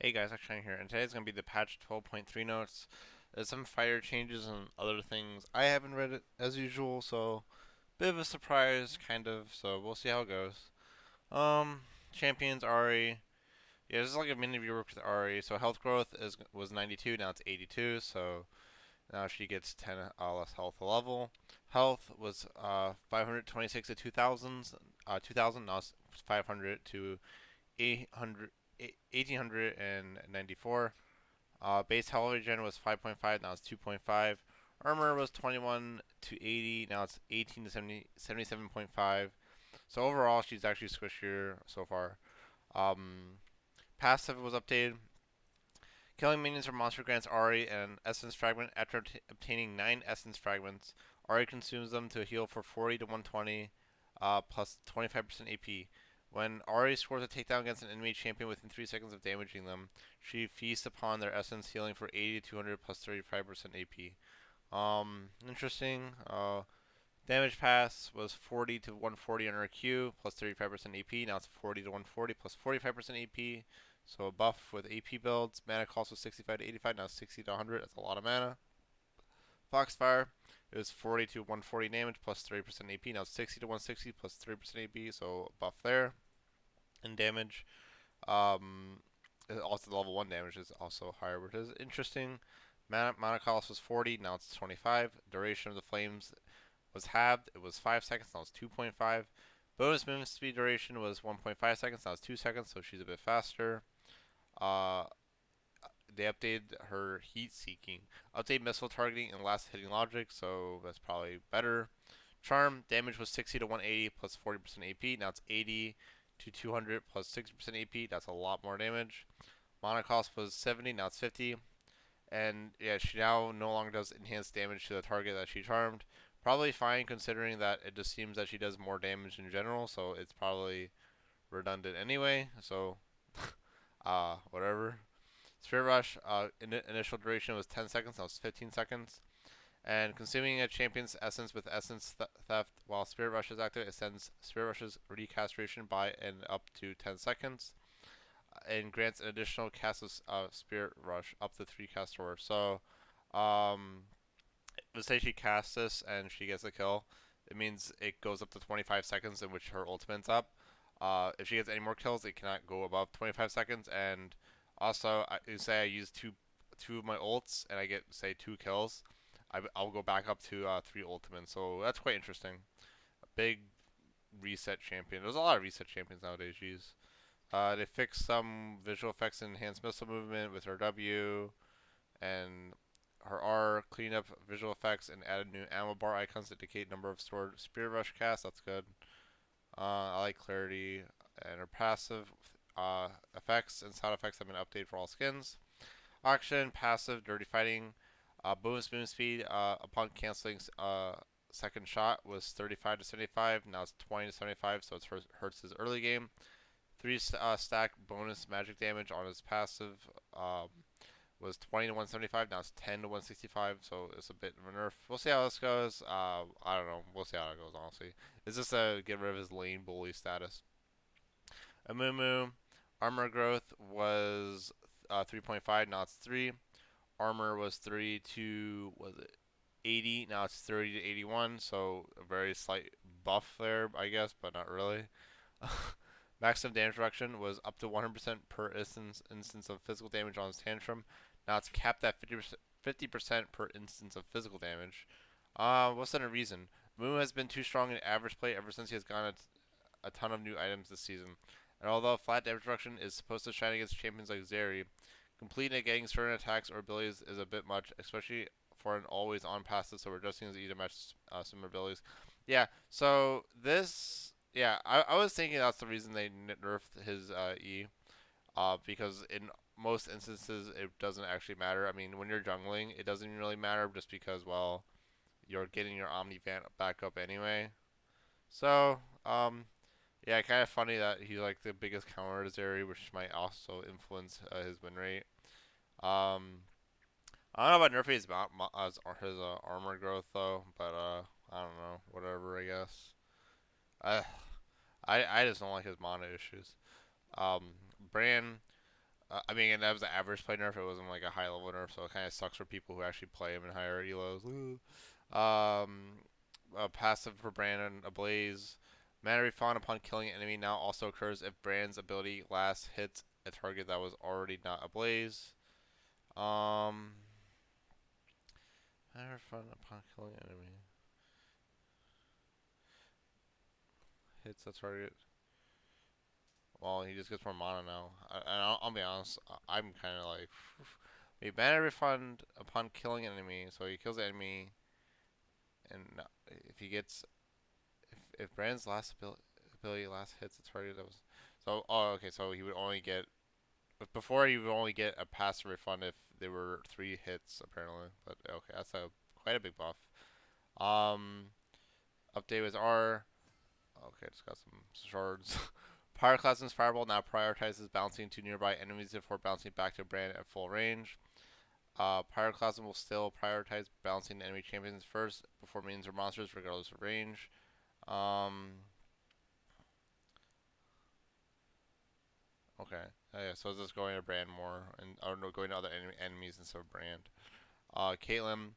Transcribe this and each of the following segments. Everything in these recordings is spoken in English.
Hey guys, XJ9 here, and today's going to be the patch 12.3 notes. There's some fighter changes and other things. I haven't read it as usual, so bit of a surprise, kind of, so we'll see how it goes. Champions, Ari. Yeah, this is like a mini rework with Ari. So health growth was 92, now it's 82, so now she gets 10 less health a level. Health was 526 to 2000, now it's 500 to 800, 1894. Base health regen was 5.5, now it's 2.5. Armor was 21 to 80, now it's 18 to 77.5. So overall, she's actually squishier so far. Um, Passive was updated. Killing minions or monster grants Ari an essence fragment. After obtaining 9 essence fragments, Ari consumes them to heal for 40 to 120, plus 25% AP. When Ari scores a takedown against an enemy champion within 3 seconds of damaging them, she feasts upon their essence, healing for 80 to 200 plus 35% AP. Interesting. Damage pass was 40 to 140 on her Q, plus 35% AP. Now it's 40 to 140 plus 45% AP. So a buff with AP builds. Mana cost was 65 to 85, now 60 to 100. That's a lot of mana. Foxfire, it was 40 to 140 damage plus 30% AP. Now 60 to 160 plus 3% AP, so buff there. And damage, um, also the level 1 damage is also higher, which is interesting. Mana cost was 40, now it's 25. Duration of the flames was halved. It was 5 seconds, now it's 2.5. Bonus movement speed duration was 1.5 seconds, now it's 2 seconds, so she's a bit faster. Uh, they updated her heat seeking. Update missile targeting and last hitting logic, so that's probably better. Charm damage was 60 to 180 plus 40% AP. Now it's 80 to 200 plus 60% AP. That's a lot more damage. Mana cost was 70. Now it's 50. And yeah, she now no longer does enhanced damage to the target that she charmed. Probably fine considering that it just seems that she does more damage in general, so it's probably redundant anyway. So, whatever. Spirit Rush, initial duration was 10 seconds, now it's 15 seconds. And consuming a champion's essence with essence theft while Spirit Rush is active extends Spirit Rush's recastration by and up to 10 seconds. And grants an additional cast of Spirit Rush up to 3 castors. So, um, let's say she casts this and she gets a kill. It means it goes up to 25 seconds in which her ultimate's up. If she gets any more kills, it cannot go above 25 seconds. And also, say I use two of my ults and I get say 2 kills, I'll go back up to 3 ultimates. So that's quite interesting. A big reset champion. There's a lot of reset champions nowadays. Jeez. They fixed some visual effects and enhanced missile movement with her W and her R, cleaned up visual effects and added new ammo bar icons that indicate number of stored Spirit Rush casts. That's good. I like clarity, and her passive effects and sound effects have been updated for all skins. Auction, passive, dirty fighting, bonus movement speed upon canceling second shot was 35 to 75. Now it's 20 to 75, so it hurts his early game. 3 stack bonus magic damage on his passive was 20 to 175. Now it's 10 to 165, so it's a bit of a nerf. We'll see how this goes. I don't know. We'll see how it goes, honestly. It's just to get rid of his lane bully status. Amumu, armor growth was 3.5. Now it's 3. Armor was 3 to, was it 80? Now it's 30 to 81, so a very slight buff there, I guess, but not really. Maximum damage reduction was up to 100% per instance of physical damage on his tantrum. Now it's capped at 50% per instance of physical damage. What's the reason? Moo has been too strong in average play ever since he has gotten a ton of new items this season. And although flat damage reduction is supposed to shine against champions like Zeri, complete negating certain attacks or abilities is a bit much, especially for an always on passive, so we're adjusting his E to match similar abilities. Yeah, so this, yeah, I was thinking that's the reason they nerfed his E, because in most instances it doesn't actually matter. I mean, when you're jungling, it doesn't even really matter just because, well, you're getting your Omni back up anyway. So, yeah, kind of funny that he's like the biggest counter to Zeri, which might also influence his win rate. Um, I don't know about nerfing his armor growth though, but I don't know, whatever I guess. I I just don't like his mana issues. Um, Bran I mean, and that was an average play nerf. It wasn't like a high level nerf, so it kind of sucks for people who actually play him in higher elos. A passive for Brandon Ablaze. Mana refund upon killing an enemy now also occurs if Brand's ability last hits a target that was already not ablaze. Um, Mana refund upon killing an enemy hits a target. Well, he just gets more mana now. I'll be honest, I'm kind of like, a mana refund upon killing an enemy. So he kills the enemy, and if he gets, if Brand's last ability last hits a target that was, so okay, so he would only get, before he would only get a passive refund if there were 3 hits apparently. But okay, that's a quite a big buff. Um, Update was R. Okay, just got some shards. Pyroclasm's Fireball now prioritizes bouncing to nearby enemies before bouncing back to Brand at full range. Pyroclasm will still prioritize bouncing enemy champions first before minions or monsters, regardless of range. Um, okay. Yeah, so it's just going to Brand more, and I don't know, going to other enemies instead of Brand. Caitlyn,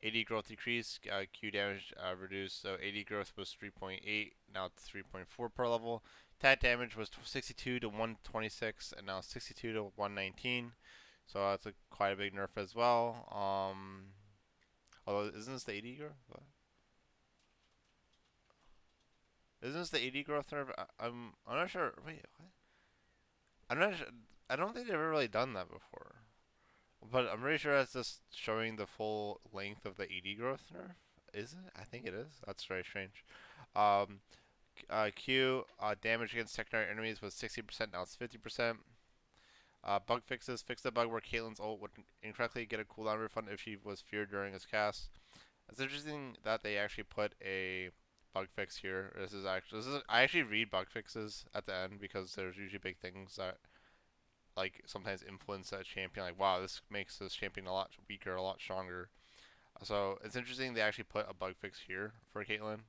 80 growth decrease, Q damage reduced. So 80 growth was 3.8, now it's 3.4 per level. Attack damage was 62 to 126, and now 62 to 119. So that's quite a big nerf as well. Although isn't this the 80 growth? What? Isn't this the 80 growth nerf? I'm not sure. Wait, what? I'm not. I don't think they've ever really done that before. But I'm pretty sure that's just showing the full length of the 80 growth nerf. Is it? I think it is. That's very strange. Um, Q damage against secondary enemies was 60%. Now it's 50%. Bug fixes. Fix the bug where Caitlyn's ult would incorrectly get a cooldown refund if she was feared during his cast. It's interesting that they actually put a bug fix here. I actually read bug fixes at the end because there's usually big things that like sometimes influence a champion. Like, wow, this makes this champion a lot weaker, a lot stronger. So it's interesting they actually put a bug fix here for Caitlyn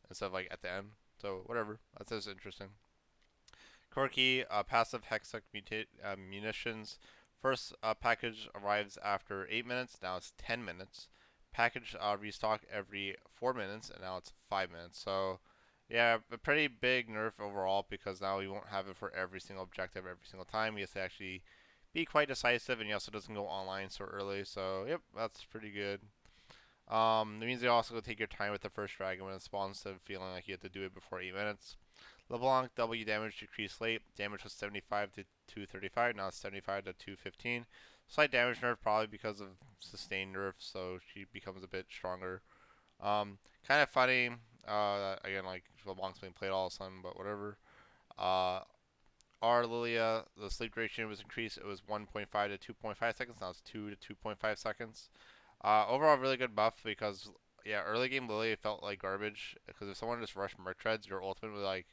instead of like at the end. So whatever, that's just interesting. Corki, passive hextech munitions. First package arrives after 8 minutes. Now it's 10 minutes. Package restock every 4 minutes, and now it's 5 minutes. So yeah, a pretty big nerf overall because now we won't have it for every single objective every single time. He has to actually be quite decisive, and he also doesn't go online so early. So yep, that's pretty good. It means you also take your time with the first dragon when it spawns instead of feeling like you have to do it before 8 minutes. LeBlanc W damage decreased late. Damage was 75 to 235. Now it's 75 to 215. Slight damage nerf probably because of sustained nerf, so she becomes a bit stronger. Kind of funny. Again, like LeBlanc's being played all of a sudden, but whatever. Uh, R Lilia, the sleep duration was increased. It was 1.5 to 2.5 seconds. Now it's 2 to 2.5 seconds. Overall, really good buff because yeah, early game Lilia felt like garbage because if someone just rushed Merc Treads, your ultimate would like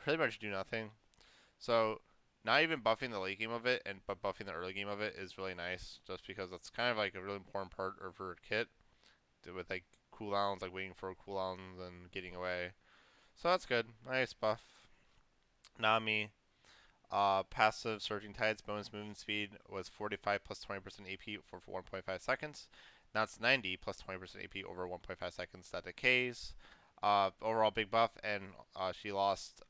pretty much do nothing. So not even buffing the late game of it and but buffing the early game of it is really nice just because it's kind of like a really important part of her kit with like cooldowns, like waiting for cooldowns and getting away. So that's good. Nice buff. Nami, passive Surging Tides bonus movement speed was 45 plus 20% AP for 1.5 seconds. Now it's 90 plus 20% AP over 1.5 seconds. That decays. Overall big buff, and she lost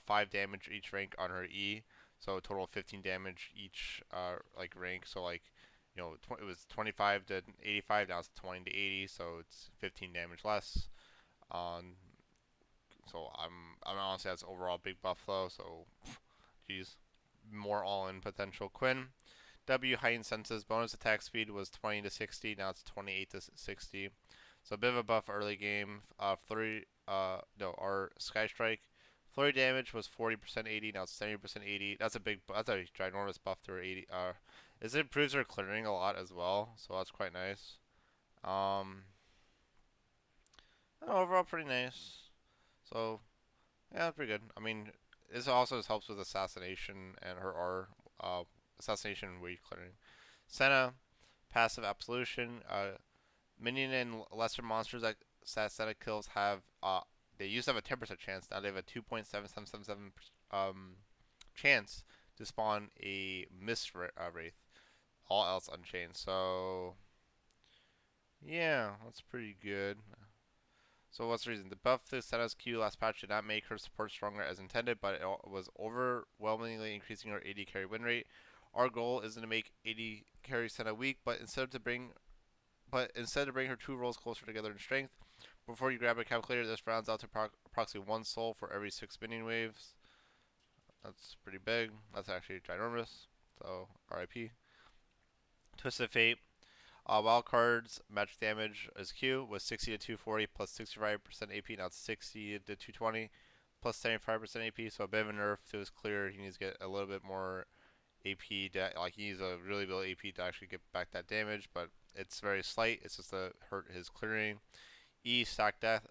5 damage each rank on her E, so a total of 15 damage each like rank. So like it was 25 to 85, now it's 20 to 80, so it's 15 damage less. Um, so I'm honestly that's overall big buff though. So, geez, more all-in potential. Quinn W heightened senses bonus attack speed was 20 to 60. Now it's 28 to 60. So a bit of a buff early game. Flurry, no, our Sky Strike. Flurry damage was 40% 80. Now it's 70% 80. That's a ginormous buff to her 80. It improves her clearing a lot as well. So that's quite nice. Um, Overall pretty nice. So yeah, pretty good. I mean, this also helps with assassination and her R, assassination and weight clearing. Senna, passive absolution. Minion and lesser monsters that Senna kills have they used to have a 10% chance. Now they have a 2.7777 chance to spawn a Mist Wraith. All else unchained. So yeah, that's pretty good. So what's the reason? The buff to Senna's Q last patch did not make her support stronger as intended, but it was overwhelmingly increasing her AD carry win rate. Our goal isn't to make AD carry Senna weak, instead to bring her two roles closer together in strength. Before you grab a calculator, this rounds out to approximately one soul for every 6 spinning waves. That's pretty big. That's actually ginormous. So RIP. Twisted Fate. Wild cards magic damage is Q was 60 to 240 plus 65% AP. Now it's 60 to 220 plus 75% AP. So a bit of a nerf to his clear. He needs to get a little bit more AP. Like he needs a really low AP to actually get back that damage, but it's very slight. It's just to hurt his clearing. E stack deck.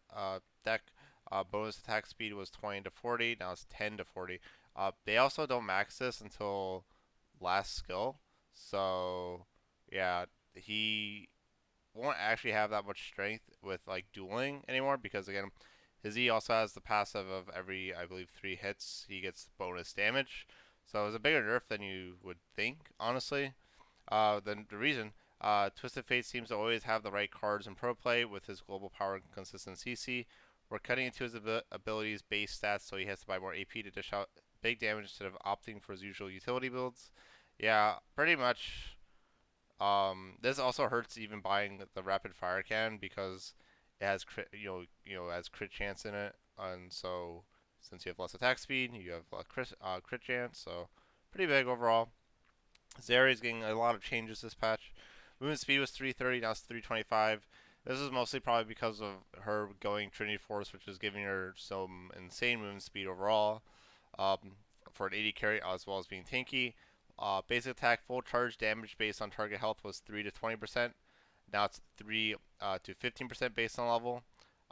Bonus attack speed was 20 to 40. Now it's 10 to 40. They also don't max this until last skill. So yeah, he won't actually have that much strength with like dueling anymore because again, his E also has the passive of every I believe 3 hits he gets bonus damage. So it's a bigger nerf than you would think, honestly. Then the reason Twisted Fate seems to always have the right cards in pro play with his global power and consistent CC. We're cutting into his abilities base stats, so he has to buy more AP to dish out big damage instead of opting for his usual utility builds. Yeah, pretty much. This also hurts even buying the rapid fire can because it has crit, has crit chance in it, and so since you have less attack speed, you have crit chance. So pretty big overall. Zeri's getting a lot of changes this patch. Movement speed was 330, now it's 325. This is mostly probably because of her going Trinity Force, which is giving her some insane movement speed overall um, for an 80 carry, as well as being tanky. Basic attack full charge damage based on target health was 3 to 20%. Now it's 3 to 15% based on level.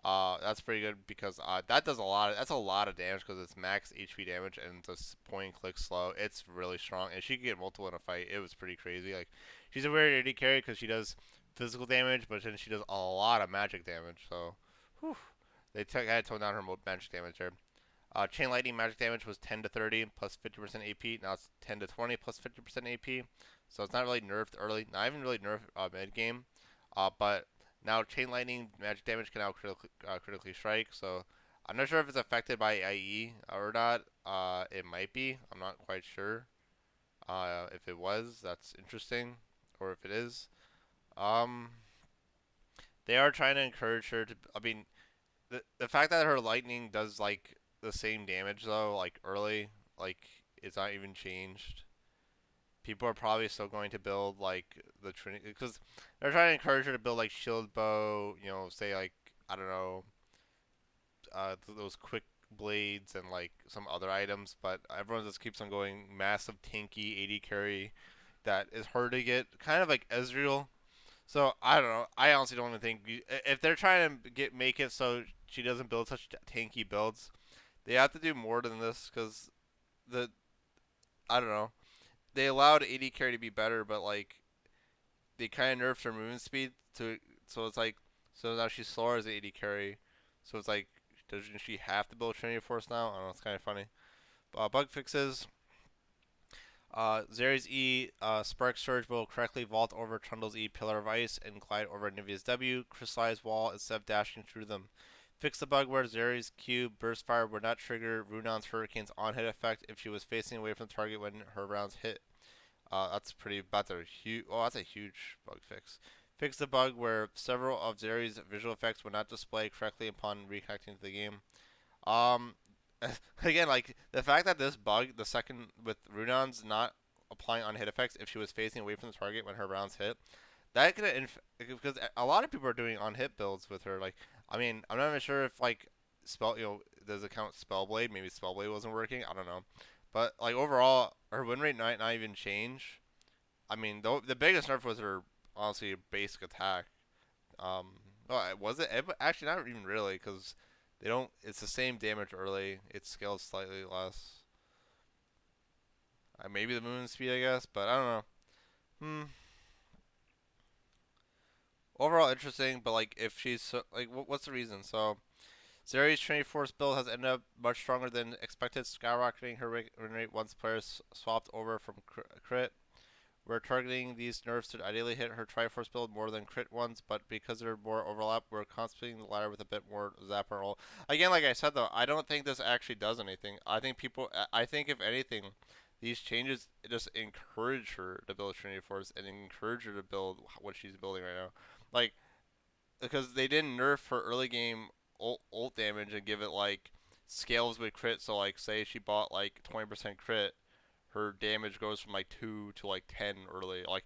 That's pretty good because that does a lot. That's a lot of damage because it's max HP damage and it's a point and click slow. It's really strong, and she can get multiple in a fight. It was pretty crazy. Like she's a weird AD carry because she does physical damage, but then she does a lot of magic damage. So, whew, had to tone down her magic damage there. Chain Lightning magic damage was 10 to 30 plus 50% AP. Now it's 10 to 20 plus 50% AP. So it's not really nerfed early. Not even really nerfed mid game. But now Chain Lightning magic damage can now critically strike. So I'm not sure if it's affected by IE or not. It might be. I'm not quite sure. If it was, that's interesting. Or if it is. Um, they are trying to encourage her to. I mean, the fact that her lightning does like the same damage though, like early, like it's not even changed. People are probably still going to build like the Trinity because they're trying to encourage her to build like shield bow. Say like I don't know, those quick blades and like some other items. But everyone just keeps on going massive tanky 80 carry that is hard to get, kind of like Ezreal. So I don't know. I honestly don't even think if they're trying to make it so she doesn't build such tanky builds, they have to do more than this because the I don't know. They allowed 80 carry to be better, but like they kind of nerfed her movement speed to so it's like so now she's slower as an 80 carry. So it's like doesn't she have to build Trinity Force now? I don't know. It's kind of funny. Bug fixes. Zeri's E, Spark Surge will correctly vault over Trundle's E Pillar of Ice and glide over Nivea's W, crystallize wall instead of dashing through them. Fix the bug where Zeri's Q Burst Fire would not trigger Runon's Hurricane's on-hit effect if she was facing away from the target when her rounds hit. That's a huge. Oh, that's a huge bug fix. Fix the bug where several of Zeri's visual effects would not display correctly upon reconnecting to the game. Um, Again, like the fact that this bug, the second with Runon's not applying on hit effects if she was facing away from the target when her rounds hit, that could because a lot of people are doing on hit builds with her. Like, I mean, I'm not even sure if like does it count Spellblade? Maybe Spellblade wasn't working. I don't know, but like overall, her win rate might not even change. I mean, the biggest nerf was her honestly basic attack. Um, was it? Actually, not even really, because they don't. It's the same damage early. It scales slightly less. Maybe the movement speed, I guess, but I don't know. Hmm. Overall interesting, but like if she's so, like, what's the reason? So Zeri's Trinity Force build has ended up much stronger than expected, skyrocketing her win rate once players swapped over from crit. We're targeting these nerfs to ideally hit her Triforce build more than crit ones, but because there's more overlap, we're concentrating the latter with a bit more zap and roll. Again, like I said though, I don't think this actually does anything. I think if anything, these changes just encourage her to build Trinity Force and encourage her to build what she's building right now. Like, because they didn't nerf her early game ult damage and give it like scales with crit. So like, say she bought like 20% crit, her damage goes from like 2 to like 10 early. Like,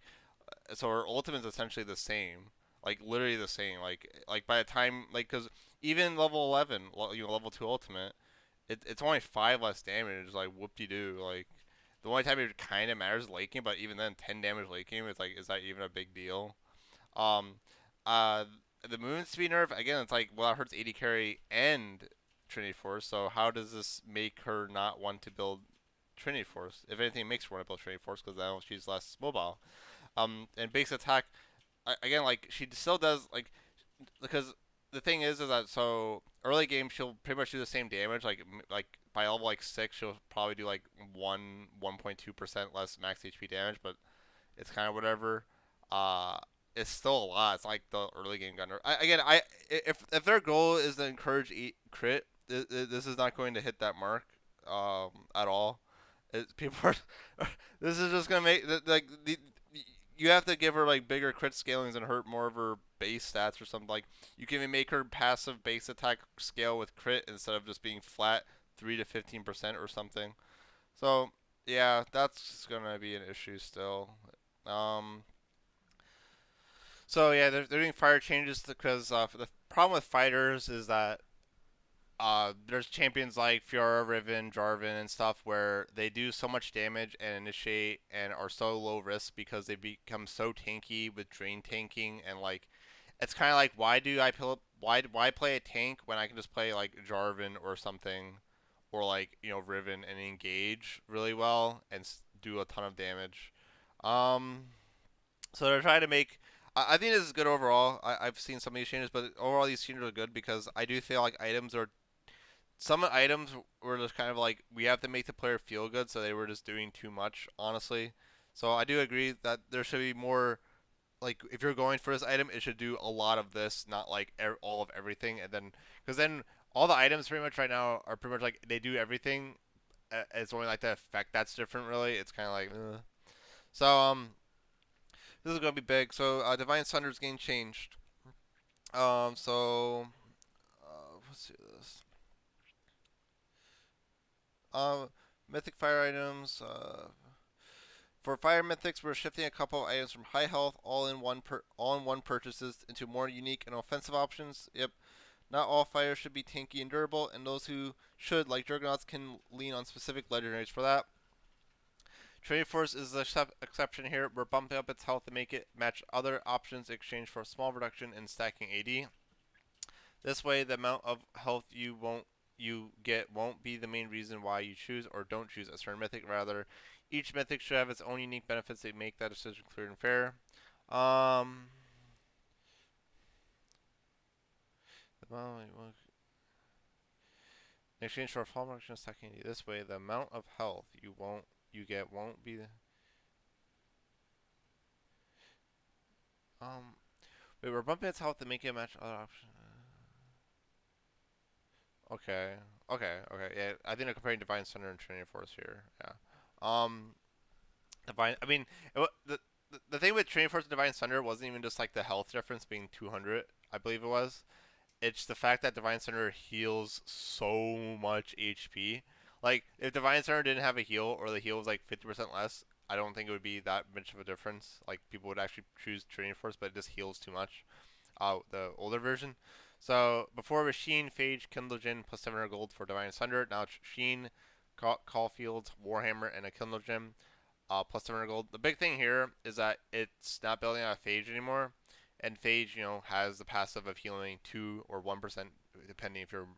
so her ultimate is essentially the same, like literally the same. Like by the time like, because even level 11, level 2 ultimate, it's only 5 less damage. It's like whoop de doo. Like the only time it kind of matters is late game, but even then 10 damage late game, it's like, is that even a big deal? Um, uh, the moon speed nerf again. It's like, well, it hurts 80 carry and Trinity Force. So how does this make her not want to build Trinity Force? If anything, it makes her want to build Trinity Force because now she's less mobile. And base attack again, like she still does like, because the thing is that so early game she'll pretty much do the same damage. Like by level like 6, she'll probably do like 1.2% less max HP damage, but it's kind of whatever. Uh, it's still a lot. It's like the early game gunner. Again, if their goal is to encourage crit, this is not going to hit that mark at all. People are. This is just gonna make like you have to give her like bigger crit scalings and hurt more of her base stats or something. Like you can even make her passive base attack scale with crit instead of just being flat 3 to 15% or something. So yeah, that's gonna be an issue still. Um, so yeah, they're doing fire changes because the problem with fighters is that there's champions like Fiora, Riven, Jarvan, and stuff where they do so much damage and initiate and are so low risk because they become so tanky with drain tanking, and like it's kind of like, why play a tank when I can just play like Jarvan or something, or like Riven, and engage really well and do a ton of damage. Um, so they're trying to make. I think this is good overall. I've seen some of these changes, but overall these changes are good because I do feel like some items were just kind of like, we have to make the player feel good, so they were just doing too much, honestly. So I do agree that there should be more, like if you're going for this item, it should do a lot of this, not like all of everything, and then because then all the items pretty much right now are pretty much like they do everything. It's only like the effect that's different, really. It's kind of like, so this is gonna be big. So Divine Sunder's game changed. So let's see this. Um, Mythic fire items. For fire mythics, we're shifting a couple of items from high health all in one purchases into more unique and offensive options. Yep, not all fire should be tanky and durable, and those who should, like Juggernauts, can lean on specific legendaries for that. Training Force is the exception here. We're bumping up its health to make it match other options in exchange for a small reduction in stacking AD. This way, the amount of health you get won't be the main reason why you choose or don't choose a certain mythic. Rather, each mythic should have its own unique benefits that make that decision clear and fair. Um, in exchange for a small reduction in stacking AD. This way, the amount of health you get won't be. Um, Wait, we're bumping its health to make it match other options. Okay. Okay. Yeah, I think I'm comparing Divine Thunder and Trinity Force here. Yeah. Um, Divine. I mean, the thing with Trinity Force and Divine Thunder wasn't even just like the health difference being 200. I believe it was. It's the fact that Divine Thunder heals so much HP. Like, if Divine Thunder didn't have a heal, or the heal was like 50% less, I don't think it would be that much of a difference. Like, people would actually choose Trinity Force, but it just heals too much. The older version. So before was Sheen, Phage, Kindlegem plus 700 gold for Divine Sunder. Now it's Sheen, Caulfield, Warhammer, and a Kindlegem plus 700 gold. The big thing here is that it's not building out a Phage anymore, and Phage, has the passive of healing 2 or 1%, depending if you're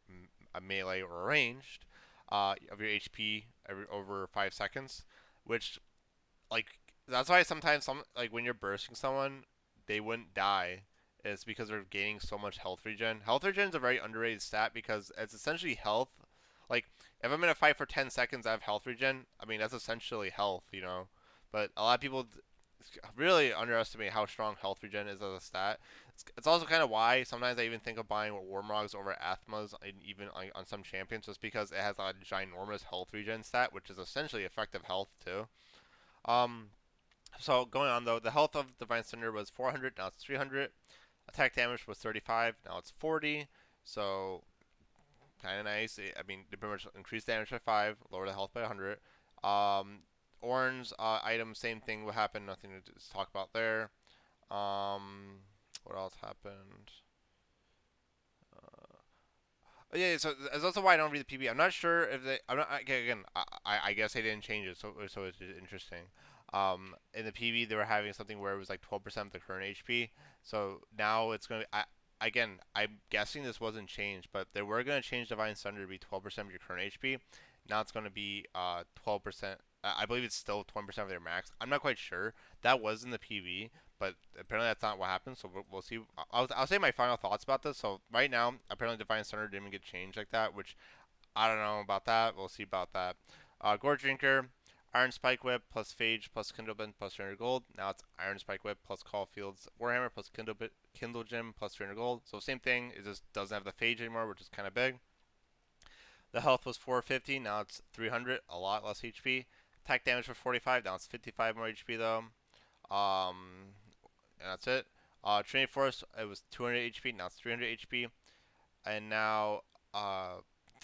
a melee or ranged, of your HP over 5 seconds, which like that's why sometimes when you're bursting someone, they wouldn't die is because they're gaining so much health regen. Health regen is a very underrated stat because it's essentially health. Like, if I'm in a fight for 10 seconds, I have health regen. I mean, that's essentially health, you know? But a lot of people really underestimate how strong health regen is as a stat. It's also kind of why sometimes I even think of buying Warmogs over Athmas, even on some champions, just because it has a ginormous health regen stat, which is essentially effective health too. Um, so going on though, the health of Divine Cinder was 400, now it's 300. Attack damage was 35, now it's 40. So kind of nice. I mean, they pretty much increased damage by 5, lower the health by 100. Um, Orange item, same thing. What happened? Nothing to just talk about there. What else happened? Oh, yeah, so that's also why I don't read the PB. I'm not sure if they. I'm not again. I guess they didn't change it, so it's just interesting. In the PB they were having something where it was like 12% of the current HP. So now it's gonna. Again, I'm guessing this wasn't changed, but they were gonna change Divine Thunder to be 12% of your current HP. Now it's gonna be 12%. I believe it's still 20% of their max. I'm not quite sure. That was in the PB, but apparently that's not what happened. So we'll see. I'll say my final thoughts about this. So right now, apparently Divine Center didn't get changed like that, which I don't know about that. We'll see about that. Gore Drinker, Iron Spike Whip plus Phage plus Kindlebind plus 300 gold. Now it's Iron Spike Whip plus Caulfield's Warhammer plus Kindle Gem plus 300 gold. So same thing. It just doesn't have the Phage anymore, which is kind of big. The health was 450. Now it's 300. A lot less HP. Attack damage for 45. Now it's 55 more HP though. Um, and that's it. Training Force, it was 200 HP, now it's 300 HP, and now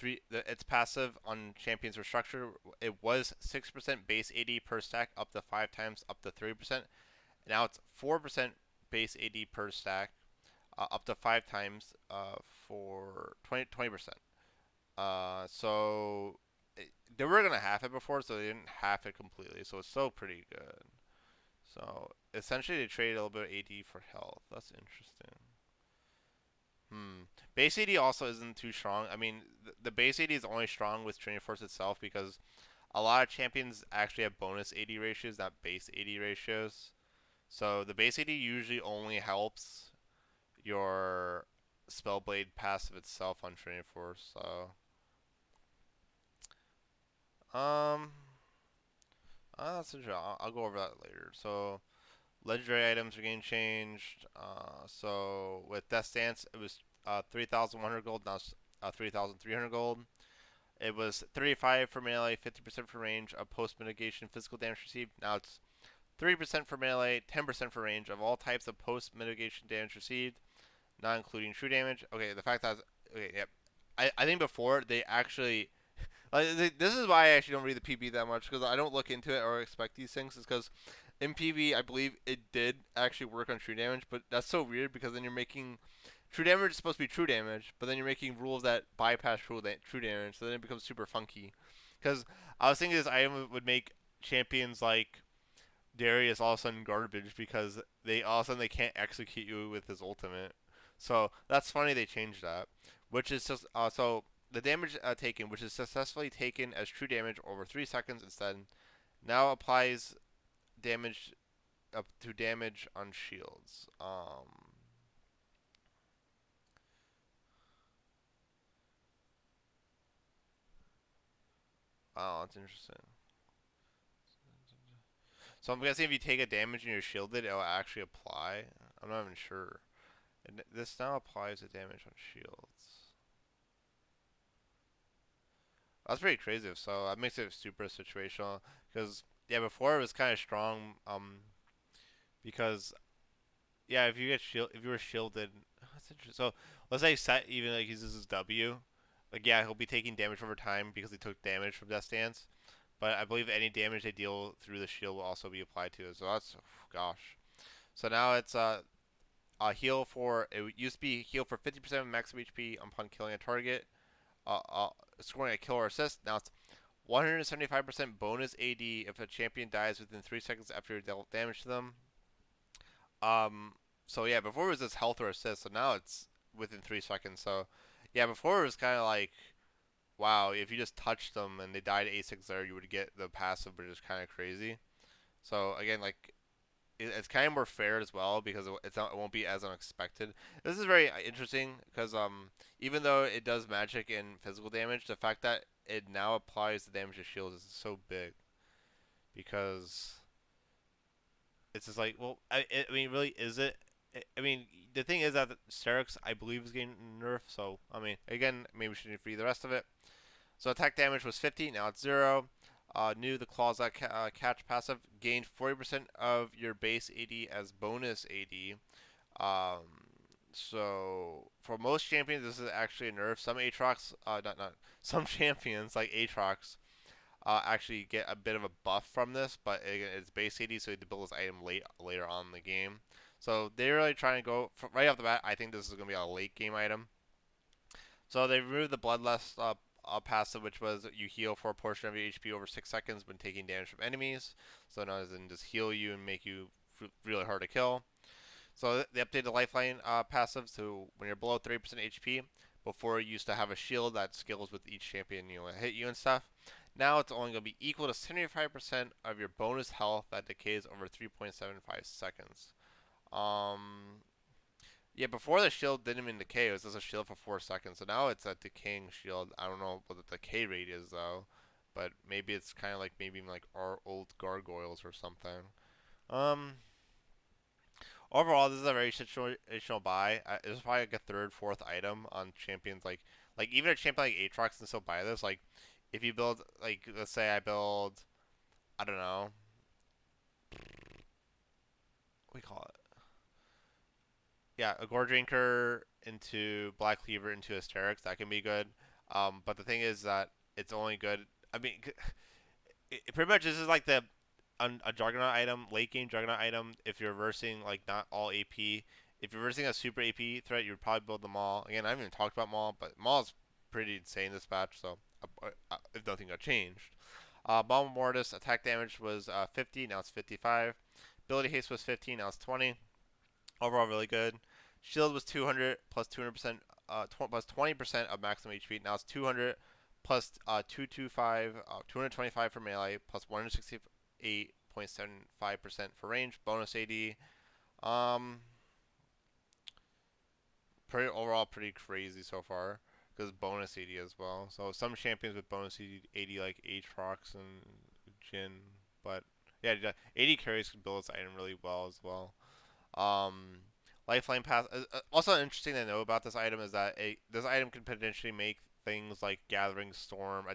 its passive on Champions Restructure, it was 6% base AD per stack, up to 5 times, up to 30%. Now it's 4% base AD per stack, up to 5 times, for 20%. So they were gonna half it before, so they didn't half it completely. So it's still pretty good. So essentially, they traded a little bit of AD for health. That's interesting. Base AD also isn't too strong. I mean, the base AD is only strong with Training Force itself because a lot of champions actually have bonus AD ratios, not base AD ratios. So the base AD usually only helps your Spellblade passive itself on Training Force. So, um, that's interesting. I'll go over that later. So, legendary items are getting changed. So with Death Stance, it was 3,100 gold. Now it's 3,300 gold. It was 35 for melee, 50% for range of post mitigation physical damage received. Now it's 3% for melee, 10% for range of all types of post mitigation damage received, not including true damage. Okay, the fact that okay, yep. I think before they actually this is why I actually don't read the PB that much because I don't look into it or expect these things. Is because in PB I believe it did actually work on true damage, but that's so weird because then you're making true damage is supposed to be true damage, but then you're making rules that bypass true damage, so then it becomes super funky. Because I was thinking this item would make champions like Darius all of a sudden garbage because they all of a sudden they can't execute you with his ultimate. So that's funny they changed that, which is just so the damage taken, which is successfully taken as true damage over 3 seconds instead, now applies damage up to damage on shields. Oh, that's interesting. So I'm guessing if you take a damage and you're shielded, it'll actually apply. I'm not even sure. And this now applies the damage on shields. That's pretty crazy. So that makes it super situational. Because yeah, before it was kind of strong. Because yeah, if you were shielded, that's interesting. So let's say Set even like uses his W. Like yeah, he'll be taking damage over time because he took damage from Death Stance. But I believe any damage they deal through the shield will also be applied to it. So that's gosh. So now it's a heal for it used to be heal for 50% of max HP upon killing a target, scoring a kill or assist. Now it's 175% bonus AD if a champion dies within 3 seconds after you dealt damage to them. Um, so yeah, before it was just health or assist, so now it's within 3 seconds. So yeah, before it was kind of like, wow, if you just touched them and they died A6 there, you would get the passive, which is kind of crazy. So again, like it's kind of more fair as well because it won't be as unexpected. This is very interesting because even though it does magic and physical damage, the fact that it now applies the damage to shields is so big because it's just like, well, I mean, really, is it? I mean, the thing is that Sterix, I believe, is getting nerfed. So, I mean, again, maybe we should free the rest of it. So attack damage was 50, now it's 0. New the claws that catch passive gained 40% of your base AD as bonus AD. Um, so for most champions, this is actually a nerf. Some Aatrox, not some champions like Aatrox, actually get a bit of a buff from this, but it's base AD, so you have to build this item later on in the game. So they're really trying to go right off the bat. I think this is going to be a late game item. So they removed the Bloodlust passive, which was you heal for a portion of your HP over 6 seconds when taking damage from enemies. So now it doesn't just heal you and make you really hard to kill. So they updated the Lifeline passive, so when you're below 30% HP, before you used to have a shield that scales with each champion hit you and stuff. Now it's only going to be equal to 75% of your bonus health that decays over 3.75 seconds. Um, yeah, before the shield didn't even decay. It was just a shield for 4 seconds. So now it's a decaying shield. I don't know what the decay rate is though, but maybe it's kind of like maybe like our old gargoyles or something. Um, Overall, this is a very situational buy. It's probably like a third, fourth item on champions. Like even a champion like Aatrox can still buy this. Like if you build like let's say I build I don't know what do we call it yeah, a Gore Drinker into Black Cleaver into Asterix, that can be good. But the thing is that it's only good. I mean, pretty much this is like a Juggernaut item, late game Juggernaut item. If you're versing like not all AP, if you're versing a super AP threat, you would probably build them all. Again, I haven't even talked about Maul, but Maul is pretty insane this patch. So if nothing got changed, Bomb Mortis attack damage was 50, now it's 55. Ability haste was 15, now it's 20. Overall, really good. Shield was 200 plus 200%, plus 20% of maximum HP. Now it's 200 plus 225 for melee plus 168.75% for range. Bonus AD. Um, pretty overall pretty crazy so far because bonus AD as well. So some champions with bonus AD like Aatrox and Jin, but yeah, AD carries can build this item really well as well. Um, Lifeline pass. Also interesting to know about this item is that this item can potentially make things like Gathering Storm,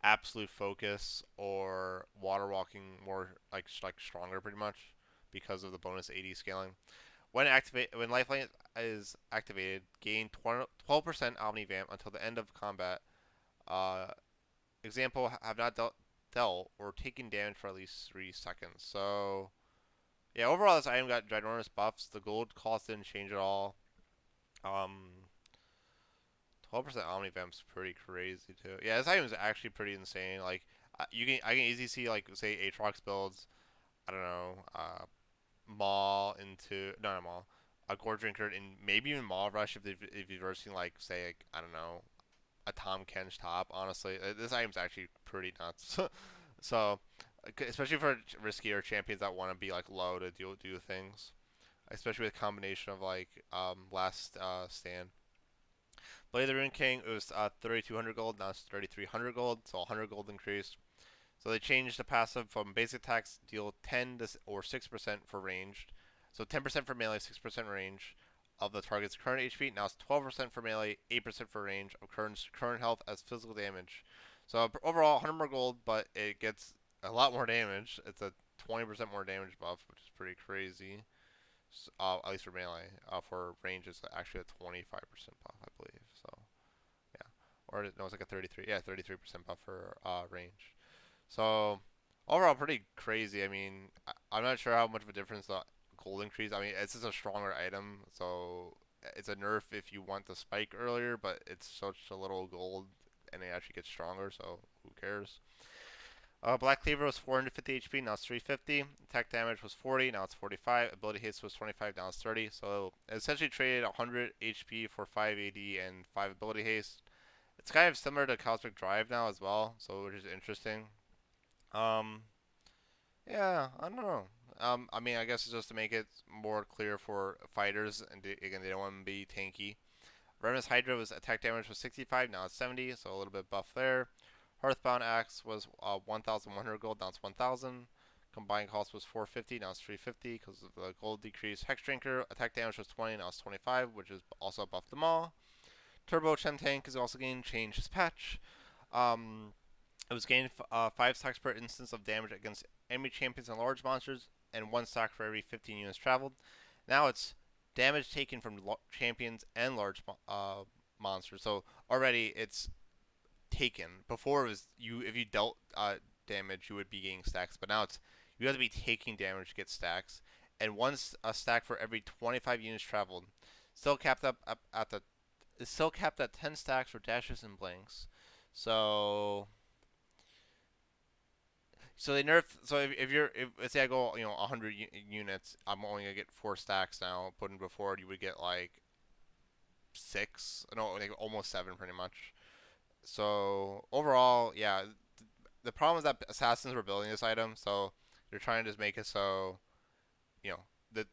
Absolute Focus, or Water Walking more like stronger pretty much because of the bonus AD scaling. When Lifeline is activated, gain 12% Omnivamp until the end of combat. Uh, example, have not dealt or taken damage for at least 3 seconds. So yeah, overall this item got ginormous buffs. The gold cost didn't change at all. 12% Omnivamp's pretty crazy too. Yeah, this item is actually pretty insane. Like I can easily see like say Aatrox builds. I don't know. Maul into no not Maul. A Gore Drinker and maybe even Maul Rush if you're versing like say like, I don't know, a Tom Kench top. Honestly, this item's actually pretty nuts. So especially for riskier champions that want to be like low to do things, especially with a combination of like last stand. Blade of the Rune King, it was 3,200 gold, now it's 3,300 gold, so 100 gold increased. So they changed the passive from basic attacks deal 10 to, or 6% for ranged, so 10% for melee, 6% range of the target's current HP. Now it's 12% for melee, 8% for range of current health as physical damage. So overall, 100 more gold, but it gets a lot more damage. It's a 20% more damage buff, which is pretty crazy. At least for melee. For range, it's actually a 25% buff, I believe. So yeah, or no, it's like a 33. Yeah, 33% buff for range. So overall, pretty crazy. I mean, I'm not sure how much of a difference the gold increase. I mean, it's just a stronger item, so it's a nerf if you want the spike earlier, but it's such a little gold, and it actually gets stronger. So who cares? Black Cleaver was 450 HP, now it's 350. Attack damage was 40, now it's 45. Ability haste was 25, now it's 30. So it essentially traded 100 HP for 5 AD and 5 ability haste. It's kind of similar to Cosmic Drive now as well, so which is interesting. Um, yeah, I don't know. I mean, I guess it's just to make it more clear for fighters, and again, they don't want to be tanky. Remus Hydra was attack damage was 65, now it's 70, so a little bit buff there. Hearthbound Axe was 1,100 gold, now it's 1,000. Combined cost was 450, now it's 350 because of the gold decrease. Hex Drinker, attack damage was 20, now it's 25, which is also buffed them all. Turbo Chen Tank is also getting changed this patch. Um, it was gained 5 stacks per instance of damage against enemy champions and large monsters, and 1 stack for every 15 units traveled. Now it's damage taken from champions and large monsters. So already it's taken. Before it was you if you dealt damage, you would be getting stacks, but now it's you have to be taking damage to get stacks, and a stack for every 25 units traveled. Still capped up at the It's still capped at 10 stacks for dashes and blanks. So they nerf. So if let's say I go 100 units, I'm only gonna get 4 stacks now. Putting before you would get like 6, no, like almost 7 pretty much. So overall, yeah, the problem is that assassins were building this item, so they're trying to just make it so you know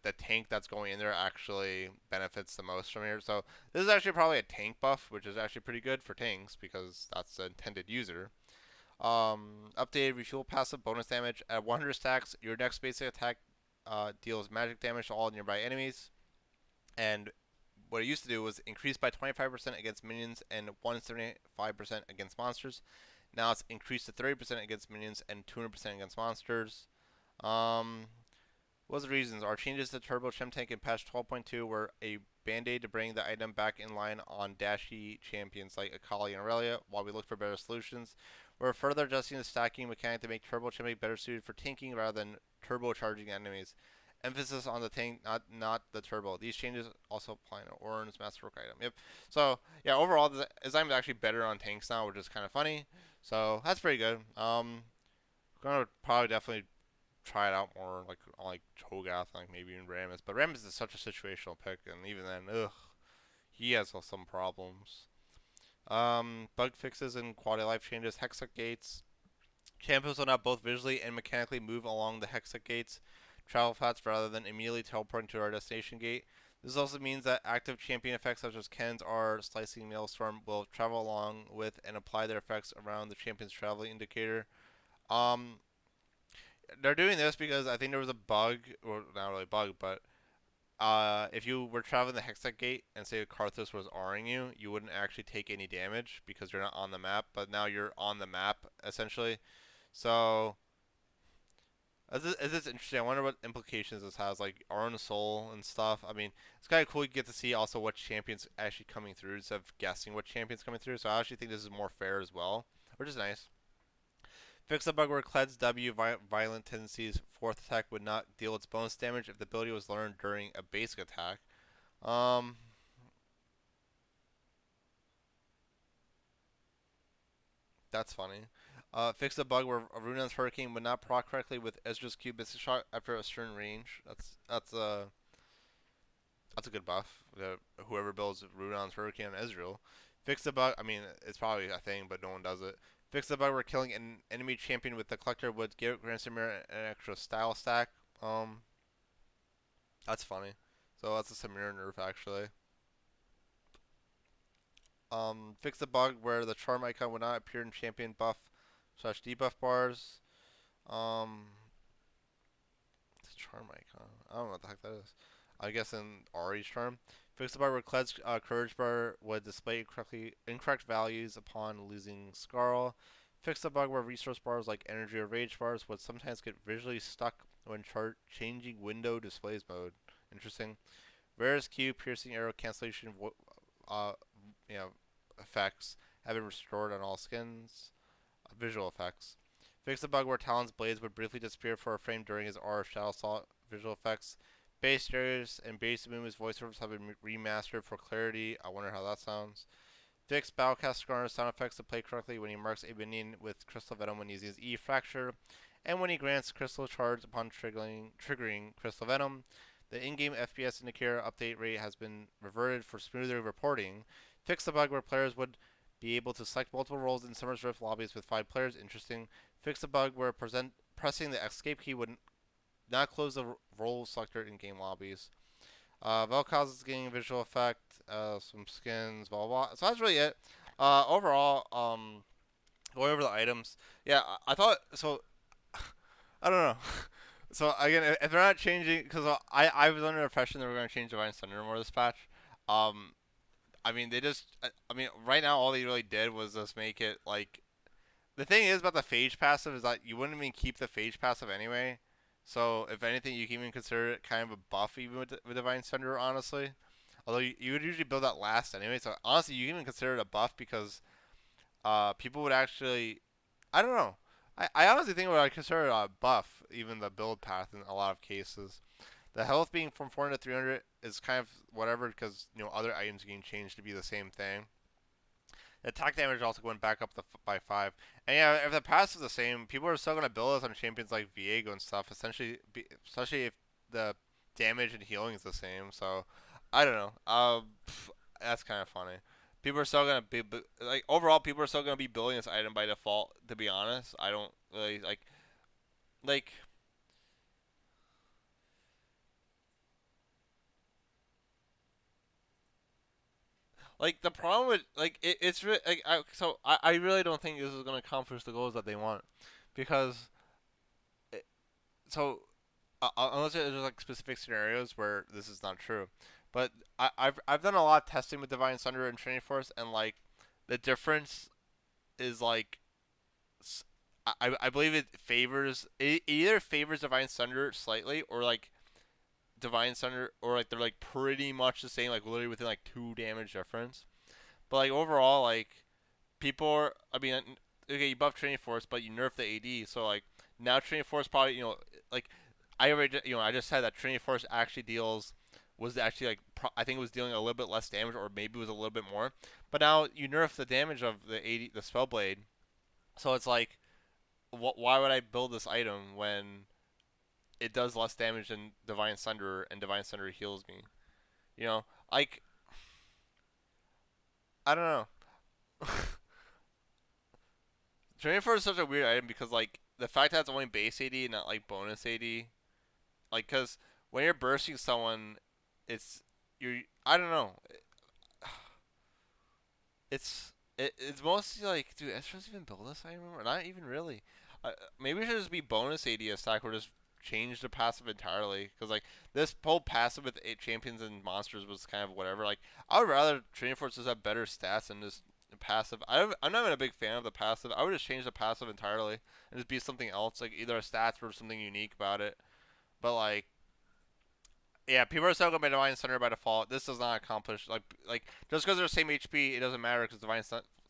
the tank that's going in there actually benefits the most from here. So this is actually probably a tank buff, which is actually pretty good for tanks because that's the intended user. Updated refuel passive bonus damage at 100 stacks. Your next basic attack deals magic damage to all nearby enemies, and what it used to do was increase by 25% against minions and 175% against monsters. Now it's increased to 30% against minions and 200% against monsters. Um, What's the reasons? Our changes to Turbo Chem Tank in patch 12.2 were a band-aid to bring the item back in line on dashy champions like Akali and Aurelia while we look for better solutions. We're further adjusting the stacking mechanic to make Turbo Chem Tank better suited for tanking rather than turbocharging enemies. Emphasis on the tank, not the turbo. These changes also apply to Orin's Masterwork item. Yep. So yeah, overall, this item is actually better on tanks now, which is kind of funny. So that's pretty good. Gonna probably definitely try it out more, like on like Cho'Gath, like maybe even Rammus. But Rammus is such a situational pick, and even then, ugh, he has some problems. Bug fixes and quality of life changes. Hextech gates. Champions will now both visually and mechanically move along the hextech gates, travel paths rather than immediately teleporting to our destination gate. This also means that active champion effects such as Ken's or Slicing Maelstrom will travel along with and apply their effects around the champion's traveling indicator. Um, they're doing this because I think there was a bug, or not really a bug, but if you were traveling the Hextech Gate and say Karthus was R'ing you, you wouldn't actually take any damage because you're not on the map. But now you're on the map essentially. So this interesting. I wonder what implications this has, like Arn Soul and stuff. I mean, it's kind of cool. You get to see also what champions actually coming through instead of guessing what champions coming through. So I actually think this is more fair as well, which is nice. Fix the bug where Kled's W violent tendencies fourth attack would not deal its bonus damage if the ability was learned during a basic attack. Um, that's funny. Fix the bug where Runan's Hurricane would not proc correctly with Ezra's Cube Missile Shot after a certain range. That's a good buff. Whoever builds Runan's Hurricane on Ezreal. Fix the bug. I mean, it's probably a thing, but no one does it. Fix the bug where killing an enemy champion with the Collector would give Grand Samir an extra style stack. Um, that's funny. So that's a Samir nerf actually. Fix the bug where the charm icon would not appear in champion buff slash debuff bars. Um, the charm icon. I don't know what the heck that is. I guess in Ari's charm. Fix the bar where Kled's courage bar would display incorrect values upon losing Scarl. Fix the bug where resource bars like energy or rage bars would sometimes get visually stuck when changing window displays mode. Interesting. Rare's Q piercing arrow cancellation uh, you know, effects have been restored on all skins. Visual effects. Fix the bug where Talon's blades would briefly disappear for a frame during his R Shadow Assault visual effects. Base Darius and Base Moon's voiceovers have been remastered for clarity. I wonder how that sounds. Fix Battlecast Skarner's sound effects to play correctly when he marks a minion with Crystal Venom when using his E Fracture, and when he grants Crystal Charge upon triggering Crystal Venom. The in-game FPS indicator update rate has been reverted for smoother reporting. Fix the bug where players would be able to select multiple roles in Summer's Rift lobbies with 5 players. Interesting. Fix the bug where pressing the escape key would not close the role selector in game lobbies. Vel'Koz is getting a visual effect, some skins, blah blah blah. So that's really it. Overall, going over the items, yeah, I thought so. I don't know. So again, if they're not changing, because I was under the impression they were going to change Divine Thunder more this patch. Um, I mean they just, I mean right now all they really did was just make it like, the thing is about the phage passive is that you wouldn't even keep the phage passive anyway. So if anything, you can even consider it kind of a buff even with Divine Thunder, honestly. Although you would usually build that last anyway. So honestly, you can even consider it a buff because people would actually, I don't know. I honestly think what I consider a buff, even the build path in a lot of cases. The health being from 400 to 300 is kind of whatever because other items can change to be the same thing. The attack damage also went back up by 5. And yeah, if the pass is the same, people are still going to build us on champions like Viego and stuff, especially if the damage and healing is the same. So, I don't know. That's kind of funny. People are still going to be, like, overall, people are still going to be building this item by default, to be honest. I don't really, like, the problem with, it's really, I really don't think this is going to accomplish the goals that they want. Because, so unless there's like specific scenarios where this is not true. But I've done a lot of testing with Divine Thunder and Training Force, and like the difference is like I believe it either favors Divine Thunder slightly or like Divine Thunder or like they're like pretty much the same, like literally within like 2 damage difference. But like overall, like people are, I mean, okay, you buff Training Force, but you nerf the AD, so like now Training Force probably, like I already, I just said that Training Force actually was actually like I think it was dealing a little bit less damage, or maybe it was a little bit more. But now you nerf the damage of the AD, the Spellblade, so it's like, why would I build this item when it does less damage than Divine Thunder, and Divine Thunder heals me? You know, like I don't know. Training Force is such a weird item because like the fact that it's only base AD and not like bonus AD, like because when you're bursting someone, it's you're I don't know. It's mostly like, dude, Estros even build this item or not even really. Maybe it should just be bonus AD stack or just change the passive entirely because like this whole passive with 8 champions and monsters was kind of whatever. Like I would rather Training Forces have better stats than just passive. I'm not even a big fan of the passive. I would just change the passive entirely and just be something else, like either a stats or something unique about it. But like, yeah, people are still going to be Divine Thunder by default. This does not accomplish like just because they're the same HP, it doesn't matter because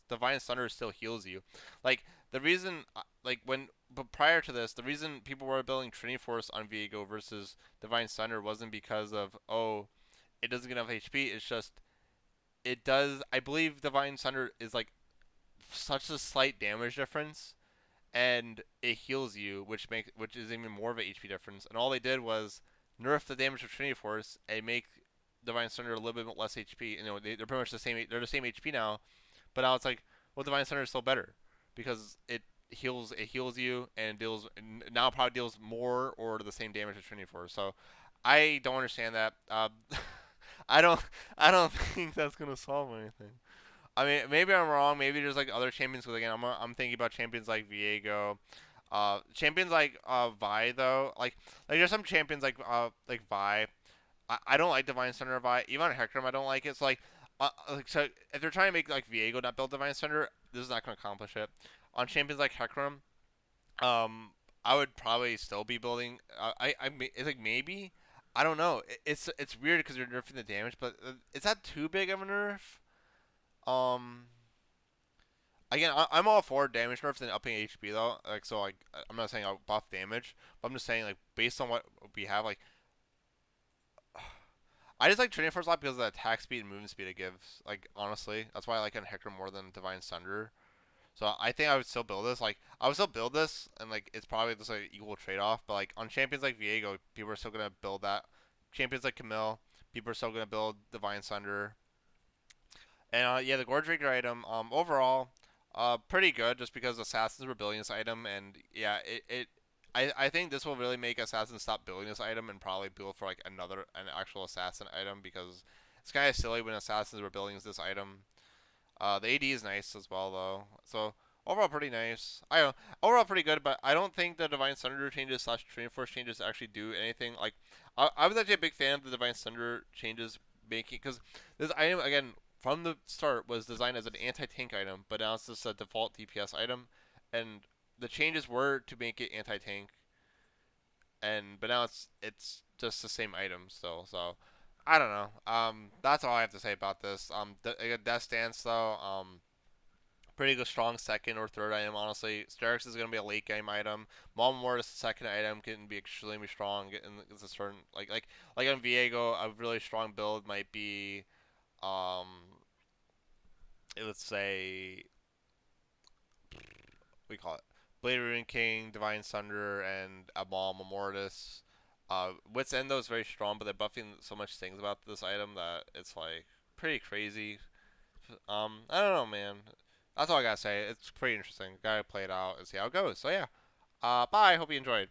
Divine Thunder still heals you. Like the reason, but prior to this, the reason people were building Trinity Force on Viego versus Divine Thunder wasn't because of, oh, it doesn't get enough HP. It's just it does. I believe Divine Thunder is like such a slight damage difference, and it heals you, which is even more of an HP difference. And all they did was nerf the damage of Trinity Force and make Divine Thunder a little bit less HP. They're pretty much the same. They're the same HP now, but now it's like, well, Divine Thunder is still better because it heals you and deals now probably deals more or the same damage as Trinity Force. So I don't understand that. I don't I don't think that's gonna solve anything. I mean, maybe I'm wrong. Maybe there's like other champions. Because again, I'm thinking about champions like Viego, champions like Vi though. Like there's some champions like Vi. I don't like Divine Thunder Vi. Even on Hecarim, I don't like it. So so if they're trying to make like Viego not build Divine Thunder, this is not going to accomplish it. On champions like Hecarim, I would probably still be building. It's like maybe. I don't know. It's weird because you're nerfing the damage, but is that too big of a nerf? Um, Again, I'm all for damage nerfs and upping HP though. Like so, like I'm not saying I'll buff damage, but I'm just saying like based on what we have, like I just like Training Force a lot because of the attack speed and movement speed it gives. Like honestly, that's why I like on Hecarim more than Divine Thunder. So I think I would still build this. Like I would still build this, and like it's probably just like equal trade off. But like on champions like Viego, people are still gonna build that. Champions like Camille, people are still gonna build Divine Thunder. And yeah, the Gorge Raker item, overall, pretty good just because assassins were building this item, and yeah, I think this will really make assassins stop building this item and probably build for like an actual assassin item because it's kind of silly when assassins were building this item. The AD is nice as well though. So overall pretty nice. I don't know, overall pretty good, but I don't think the Divine Thunder changes slash Training Force changes actually do anything. Like I was actually a big fan of the Divine Thunder changes making because this item again from the start was designed as an anti-tank item, but now it's just a default DPS item, and the changes were to make it anti-tank, and but now it's just the same item still. So I don't know. That's all I have to say about this. Death Stance though. Pretty good, strong second or third item. Honestly, Sterix is gonna be a late game item. Mom Mortis second item can be extremely strong. And it's a certain like on Viego, a really strong build might be um let's say we call it Blade Rune King, Divine Thunder, and Amal Mortis. Wits End though is very strong, but they're buffing so much things about this item that it's like pretty crazy. I don't know, man. That's all I gotta say. It's pretty interesting. Gotta play it out and see how it goes. So yeah. Bye. Hope you enjoyed.